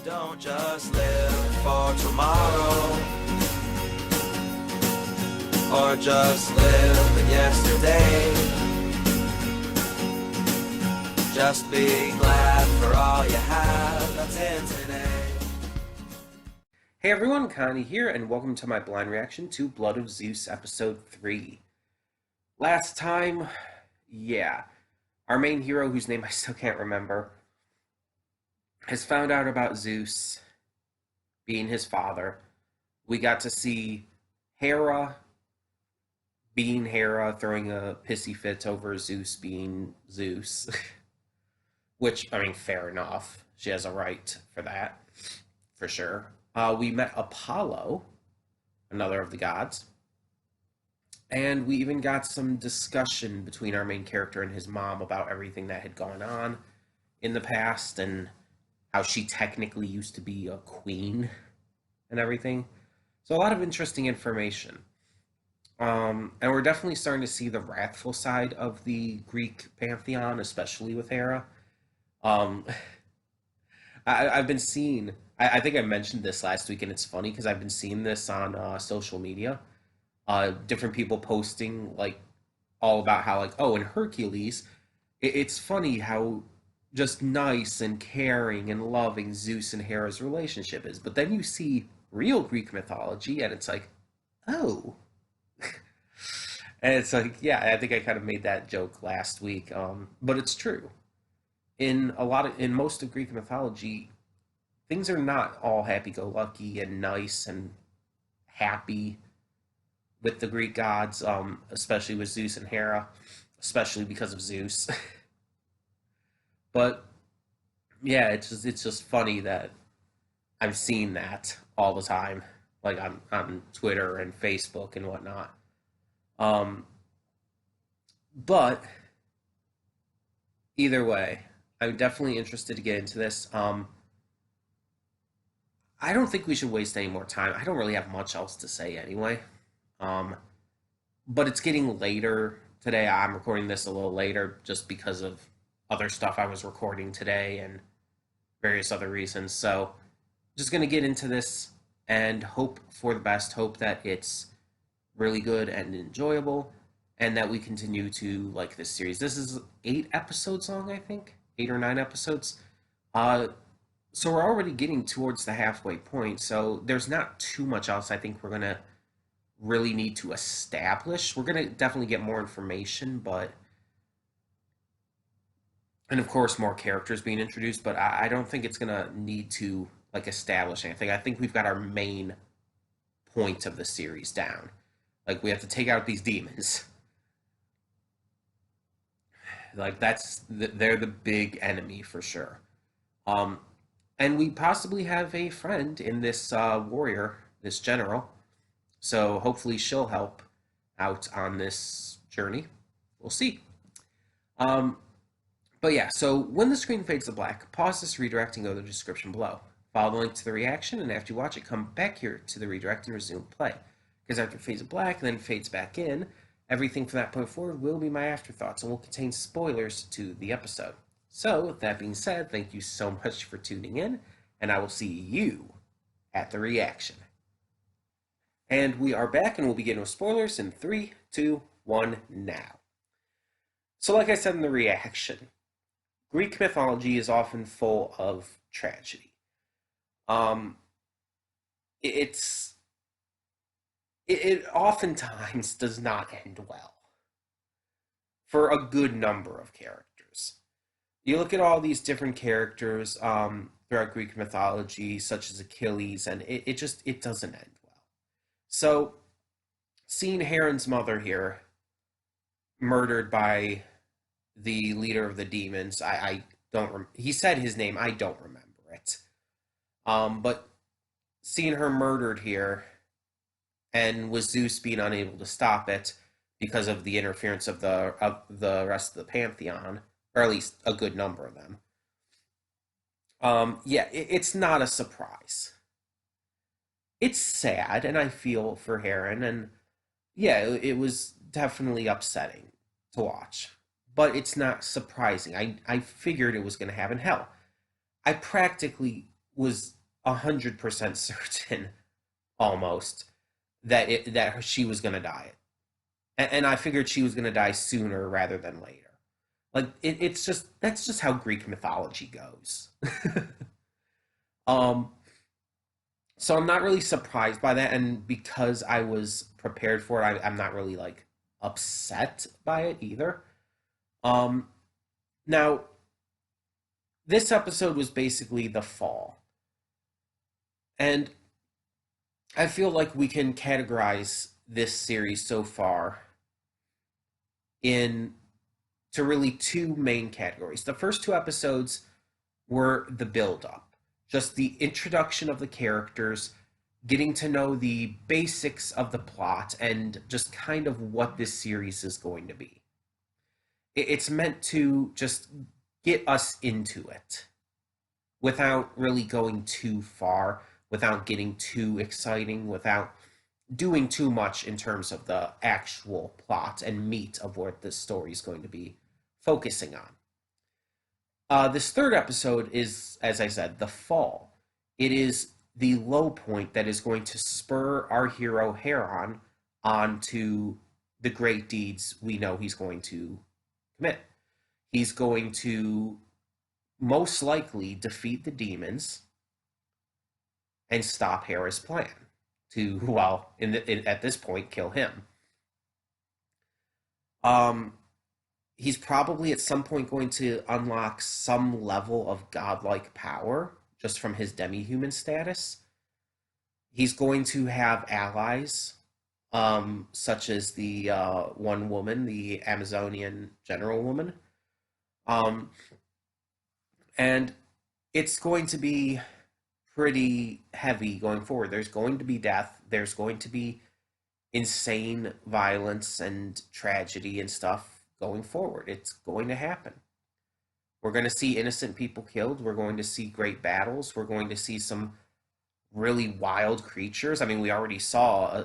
Don't just live for tomorrow, or just live in yesterday. Just be glad for all you have that's in today. Hey everyone, Connie here, and welcome to my blind reaction to Blood of Zeus Episode 3. Last time, our main hero, whose name I still can't remember, has found out about Zeus being his father. We got to see Hera being Hera, throwing a pissy fit over Zeus being Zeus. Which, I mean, fair enough. She has a right for that, for sure. We met Apollo, another of the gods. And we even got some discussion between our main character and his mom about everything that had gone on in the past and how she technically used to be a queen and everything. So a lot of interesting information. And we're definitely starting to see the wrathful side of the Greek pantheon, especially with Hera. Um, I've been seeing, I think I mentioned this last week, and it's funny because I've been seeing this on social media. Different people posting, like, all about how, like, oh, in Hercules, it's funny how just nice and caring and loving Zeus and Hera's relationship is. But then you see real Greek mythology, and it's like, oh. And it's like, yeah, I think I kind of made that joke last week, but it's true. In most of Greek mythology, things are not all happy-go-lucky and nice and happy with the Greek gods, especially with Zeus and Hera, especially because of Zeus. But yeah, it's just funny that I'm seeing that all the time, like on Twitter and Facebook and whatnot. Um, but either way, I'm definitely interested to get into this. I don't think we should waste any more time. I don't really have much else to say anyway. Um, but it's getting later today. I'm recording this a little later just because of other stuff I was recording today and various other reasons. So, just going to get into this and hope for the best. Hope that it's really good and enjoyable and that we continue to like this series. This is 8 episodes long, I think. 8 or 9 episodes. Uh, so we're already getting towards the halfway point. So there's not too much else I think we're going to really need to establish. We're going to definitely get more information, and of course more characters being introduced, but I don't think it's going to need to like establish anything. I think we've got our main point of the series down. Like we have to take out these demons. Like they're the big enemy for sure. Um, and we possibly have a friend in this warrior, this general. So hopefully she'll help out on this journey. We'll see. Um, but yeah, so when the screen fades to black, pause this redirect and go to the description below. Follow the link to the reaction, and after you watch it, come back here to the redirect and resume play. Because after it fades to black and then fades back in, everything from that point forward will be my afterthoughts and will contain spoilers to the episode. So, with that being said, thank you so much for tuning in, and I will see you at the reaction. And we are back, and we'll begin with spoilers in 3, 2, 1, now. So, like I said in the reaction, Greek mythology is often full of tragedy. Um, it's it oftentimes does not end well for a good number of characters. You look at all these different characters throughout Greek mythology, such as Achilles, and it doesn't end well. So, seeing Heron's mother here murdered by the leader of the demons, I don't. He said his name. I don't remember it. But seeing her murdered here, and with Zeus being unable to stop it because of the interference of the rest of the pantheon, or at least a good number of them. It's not a surprise. It's sad, and I feel for Heron, and yeah, it was definitely upsetting to watch. But it's not surprising. I figured it was going to happen. Hell, I practically was 100% certain, almost, that she was going to die. And I figured she was going to die sooner rather than later. Like it's just that's just how Greek mythology goes. um, so I'm not really surprised by that, and because I was prepared for it, I'm not really like upset by it either. Um, Now this episode was basically the fall, and I feel like we can categorize this series so far in to really two main categories. The first two episodes were the build up, just the introduction of the characters, getting to know the basics of the plot, and just kind of what this series is going to be. It's meant to just get us into it without really going too far, without getting too exciting, without doing too much in terms of the actual plot and meat of what this story is going to be focusing on. This third episode is, as I said, the fall. It is the low point that is going to spur our hero Heron on to the great deeds we know he's going to commit. He's going to most likely defeat the demons and stop Hera's plan to, well, at this point, kill him. Um, he's probably at some point going to unlock some level of godlike power just from his demi-human status. He's going to have allies, such as the one woman, the Amazonian general woman. Um, and it's going to be pretty heavy going forward. There's going to be death. There's going to be insane violence and tragedy and stuff going forward. It's going to happen. We're going to see innocent people killed. We're going to see great battles. We're going to see some really wild creatures. I mean, we already saw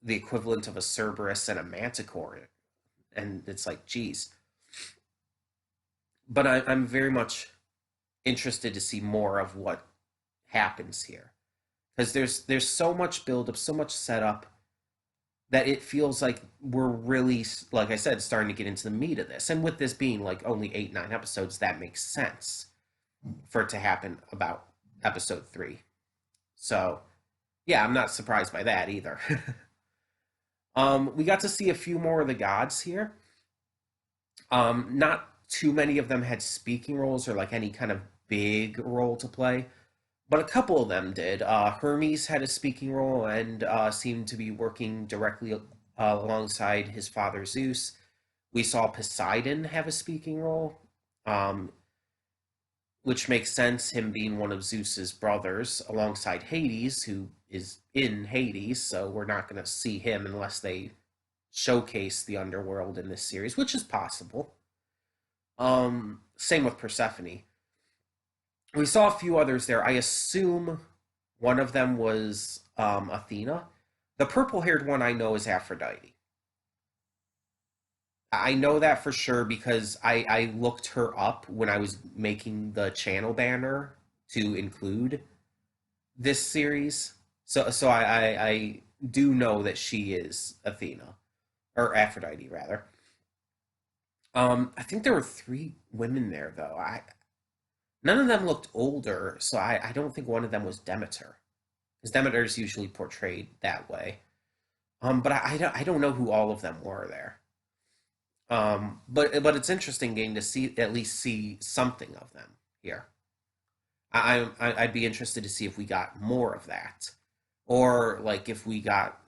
the equivalent of a Cerberus and a Manticore, and it's like, geez. But I'm very much interested to see more of what happens here, because there's so much build up, so much setup, that it feels like we're really, like I said, starting to get into the meat of this. And with this being like only 8-9 episodes, that makes sense for it to happen about episode 3. So yeah, I'm not surprised by that either. We got to see a few more of the gods here. Not too many of them had speaking roles or like any kind of big role to play, but a couple of them did. Hermes had a speaking role and seemed to be working directly alongside his father Zeus. We saw Poseidon have a speaking role, which makes sense, him being one of Zeus's brothers, alongside Hades, who is in Hades, so we're not going to see him unless they showcase the underworld in this series, which is possible. Same with Persephone. We saw a few others there. I assume one of them was Athena. The purple-haired one I know is Aphrodite. I know that for sure because I looked her up when I was making the channel banner to include this series. So I do know that she is Athena, or Aphrodite rather. I think there were 3 women there though. None of them looked older, so I don't think one of them was Demeter, because Demeter is usually portrayed that way. But I don't know who all of them were there. But it's interesting getting to see at least see something of them here. I'd be interested to see if we got more of that, or like if we got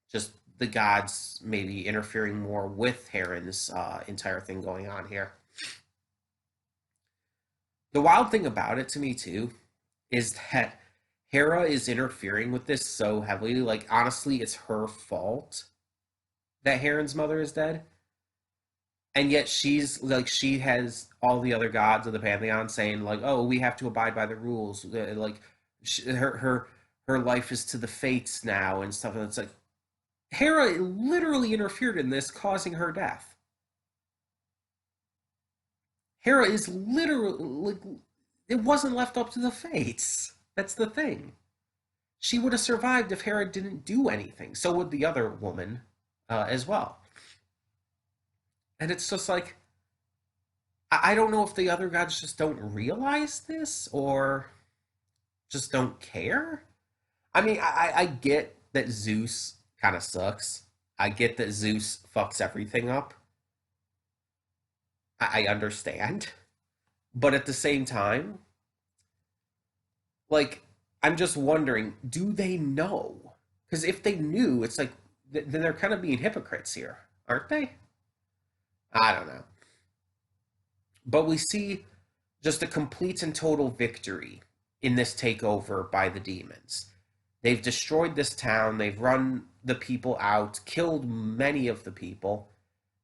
just the gods maybe interfering more with Heron's entire thing going on here. The wild thing about it to me too is that Hera is interfering with this so heavily. Like honestly, it's her fault that Heron's mother is dead, and yet she's like she has all the other gods of the pantheon saying like, "Oh, we have to abide by the rules." Like her life is to the fates now and stuff. And it's like Hera literally interfered in this, causing her death. Hera is literally like It wasn't left up to the fates. That's the thing. She would have survived if Hera didn't do anything. So would the other woman as well. And it's just like, I don't know if the other gods just don't realize this or just don't care. I mean, I get that Zeus kind of sucks. I get that Zeus fucks everything up. I understand. But at the same time, like, I'm just wondering, do they know? Because if they knew, it's like, then they're kind of being hypocrites here, aren't they? I don't know. But we see just a complete and total victory in this takeover by the demons. They've destroyed this town, they've run the people out, killed many of the people,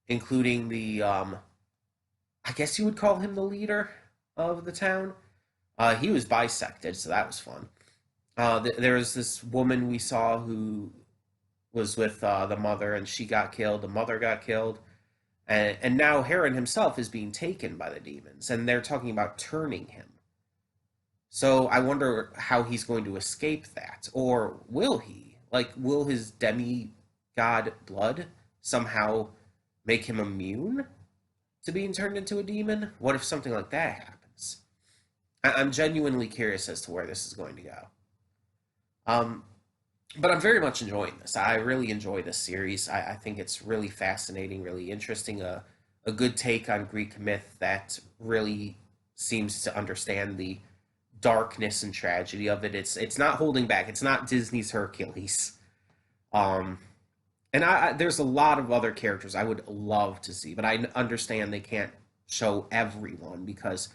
including the, I guess you would call him the leader of the town. He was bisected, so that was fun. There was this woman we saw who was with the mother, and she got killed. The mother got killed. And now Heron himself is being taken by the demons, and they're talking about turning him. So I wonder how he's going to escape that. Or will he? Like, will his demigod blood somehow make him immune to being turned into a demon? What if something like that happens? I'm genuinely curious as to where this is going to go. Um, but I'm very much enjoying this. I really enjoy this series. I think it's really fascinating, really interesting. A good take on Greek myth that really seems to understand the darkness and tragedy of it. It's not holding back. It's not Disney's Hercules. Um, and there's a lot of other characters I would love to see, but I understand they can't show everyone because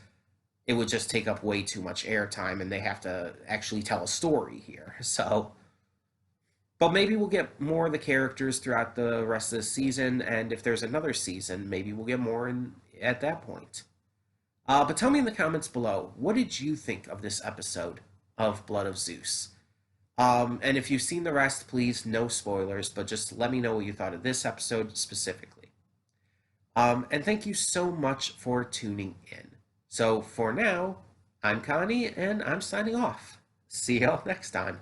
it would just take up way too much airtime, and they have to actually tell a story here. So, but maybe we'll get more of the characters throughout the rest of the season, and if there's another season, maybe we'll get more in at that point. But tell me in the comments below, what did you think of this episode of Blood of Zeus? And if you've seen the rest, please, no spoilers, but just let me know what you thought of this episode specifically. And thank you so much for tuning in. So for now, I'm Connie, and I'm signing off. See y'all next time.